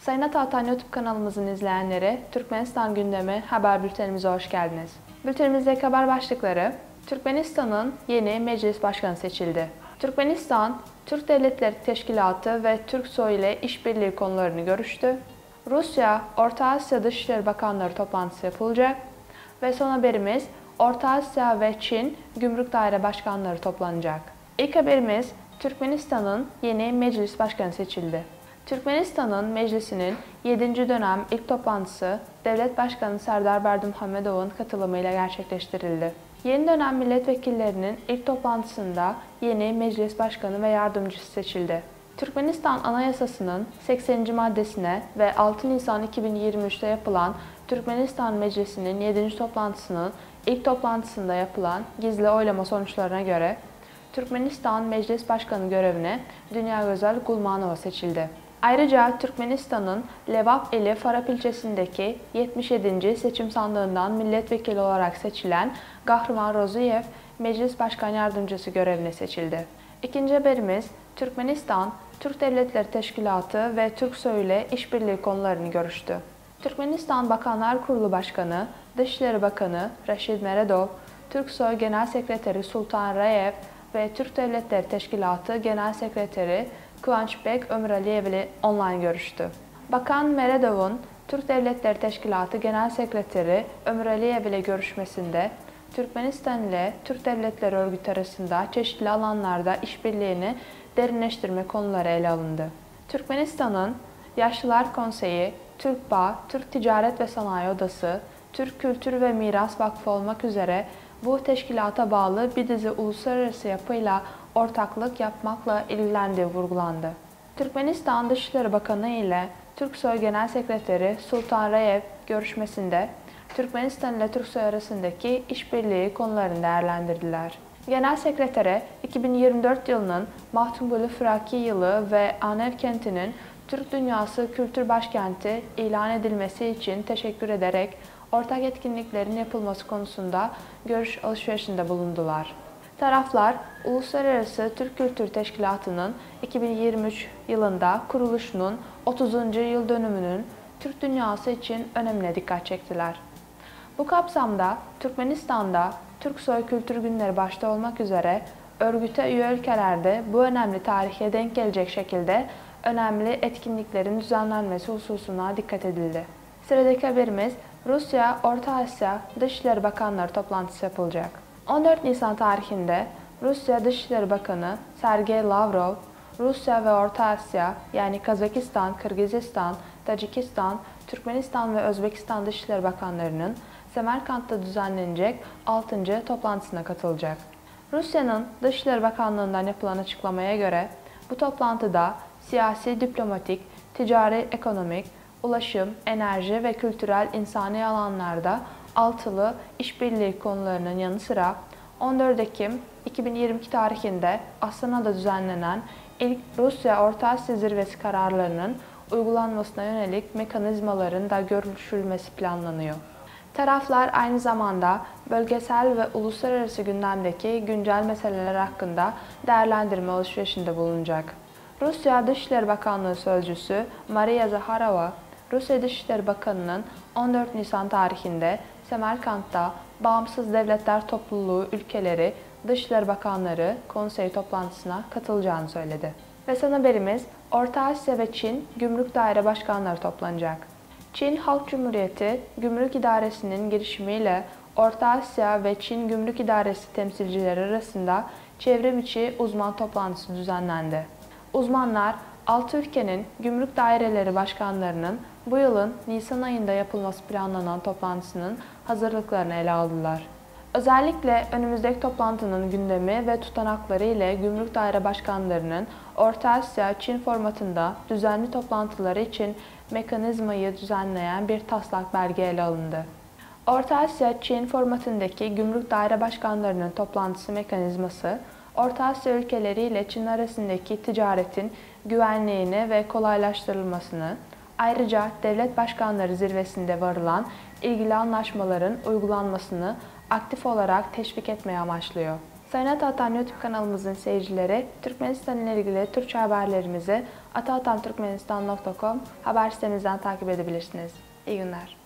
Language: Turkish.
Sayın Atağatan YouTube kanalımızın izleyenleri, Türkmenistan gündemi haber bültenimize hoş geldiniz. Bültenimizdeki haber başlıkları: Türkmenistan'ın yeni meclis başkanı seçildi. Türkmenistan, Türk Devletleri Teşkilatı ve Türksoy ile işbirliği konularını görüştü. Rusya, Orta Asya Dışişleri Bakanları toplantısı yapılacak. Ve son haberimiz, Orta Asya ve Çin Gümrük Daire Başkanları toplanacak. İlk haberimiz, Türkmenistan'ın yeni meclis başkanı seçildi. Türkmenistan'ın meclisinin 7. dönem ilk toplantısı Devlet Başkanı Serdar Berdimuhamedov'un katılımıyla gerçekleştirildi. Yeni dönem milletvekillerinin ilk toplantısında yeni meclis başkanı ve yardımcısı seçildi. Türkmenistan Anayasası'nın 80. maddesine ve 6 Nisan 2023'te yapılan Türkmenistan Meclisi'nin 7. toplantısının ilk toplantısında yapılan gizli oylama sonuçlarına göre Türkmenistan Meclis Başkanı görevine Dünya Gözel Gulmanova seçildi. Ayrıca Türkmenistan'ın Levap ili Farap ilçesindeki 77. seçim sandığından milletvekili olarak seçilen Gahriman Roziyev Meclis Başkan Yardımcısı görevine seçildi. İkinci haberimiz, Türkmenistan, Türk Devletleri Teşkilatı ve Türksoy ile işbirliği konularını görüştü. Türkmenistan Bakanlar Kurulu Başkanı, Dışişleri Bakanı Raşid Meredov, Türksoy Genel Sekreteri Sultan Rayev ve Türk Devletleri Teşkilatı Genel Sekreteri Kıvançbek Ömraliyev ile online görüştü. Bakan Meredov'un Türk Devletleri Teşkilatı Genel Sekreteri Ömraliyev ile görüşmesinde Türkmenistan ile Türk Devletleri Örgütü arasında çeşitli alanlarda işbirliğini derinleştirme konuları ele alındı. Türkmenistan'ın Yaşlılar Konseyi, Türkbağ, Türk Ticaret ve Sanayi Odası, Türk Kültür ve Miras Vakfı olmak üzere bu teşkilata bağlı bir dizi uluslararası yapıyla ortaklık yapmakla ilgilendiği vurgulandı. Türkmenistan Dışişleri Bakanı ile Türksoy Genel Sekreteri Sultan Rayev görüşmesinde Türkmenistan ile Türksoy arasındaki işbirliği konularını değerlendirdiler. Genel Sekretere 2024 yılının Mahtumbulu Fıraki yılı ve Anev kentinin Türk Dünyası Kültür Başkenti ilan edilmesi için teşekkür ederek ortak etkinliklerin yapılması konusunda görüş alışverişinde bulundular. Taraflar, Uluslararası Türk Kültür Teşkilatı'nın 2023 yılında kuruluşunun 30. yıl dönümünün Türk dünyası için önemine dikkat çektiler. Bu kapsamda Türkmenistan'da Türksoy Kültür Günleri başta olmak üzere örgüte üye ülkelerde bu önemli tarihe denk gelecek şekilde önemli etkinliklerin düzenlenmesi hususuna dikkat edildi. Sıradaki haberimiz, Rusya, Orta Asya Dışişleri Bakanları toplantısı yapılacak. 14 Nisan tarihinde Rusya Dışişleri Bakanı Sergey Lavrov, Rusya ve Orta Asya yani Kazakistan, Kırgızistan, Tacikistan, Türkmenistan ve Özbekistan Dışişleri Bakanlarının Semerkant'ta düzenlenecek 6. toplantısına katılacak. Rusya'nın Dışişleri Bakanlığı'ndan yapılan açıklamaya göre bu toplantıda siyasi, diplomatik, ticari, ekonomik, ulaşım, enerji ve kültürel insani alanlarda altılı işbirliği konularının yanı sıra 14 Ekim 2022 tarihinde Astana'da düzenlenen ilk Rusya-Orta Asya Zirvesi kararlarının uygulanmasına yönelik mekanizmaların da görüşülmesi planlanıyor. Taraflar aynı zamanda bölgesel ve uluslararası gündemdeki güncel meseleler hakkında değerlendirme alışverişinde bulunacak. Rusya Dışişleri Bakanlığı Sözcüsü Maria Zakharova, Rusya Dışişleri Bakanı'nın 14 Nisan tarihinde Semerkant'ta Bağımsız Devletler Topluluğu ülkeleri Dışişleri Bakanları Konseyi toplantısına katılacağını söyledi. Ve son haberimiz, Orta Asya ve Çin Gümrük Daire Başkanları toplanacak. Çin Halk Cumhuriyeti Gümrük İdaresi'nin girişimiyle Orta Asya ve Çin Gümrük İdaresi temsilcileri arasında çevrim içi uzman toplantısı düzenlendi. Uzmanlar, 6 ülkenin gümrük daireleri başkanlarının bu yılın Nisan ayında yapılması planlanan toplantısının hazırlıklarını ele aldılar. Özellikle önümüzdeki toplantının gündemi ve tutanakları ile gümrük daire başkanlarının Orta Asya-Çin formatında düzenli toplantıları için mekanizmayı düzenleyen bir taslak belge ele alındı. Orta Asya-Çin formatındaki gümrük daire başkanlarının toplantısı mekanizması, Orta Asya ülkeleri ile Çin arasındaki ticaretin güvenliğini ve kolaylaştırılmasını, ayrıca devlet başkanları zirvesinde varılan ilgili anlaşmaların uygulanmasını aktif olarak teşvik etmeyi amaçlıyor. Sayın Ataatan YouTube kanalımızın seyircileri, Türkmenistan ile ilgili Türkçe haberlerimizi ataatanturkmenistan.com haber sitemizden takip edebilirsiniz. İyi günler.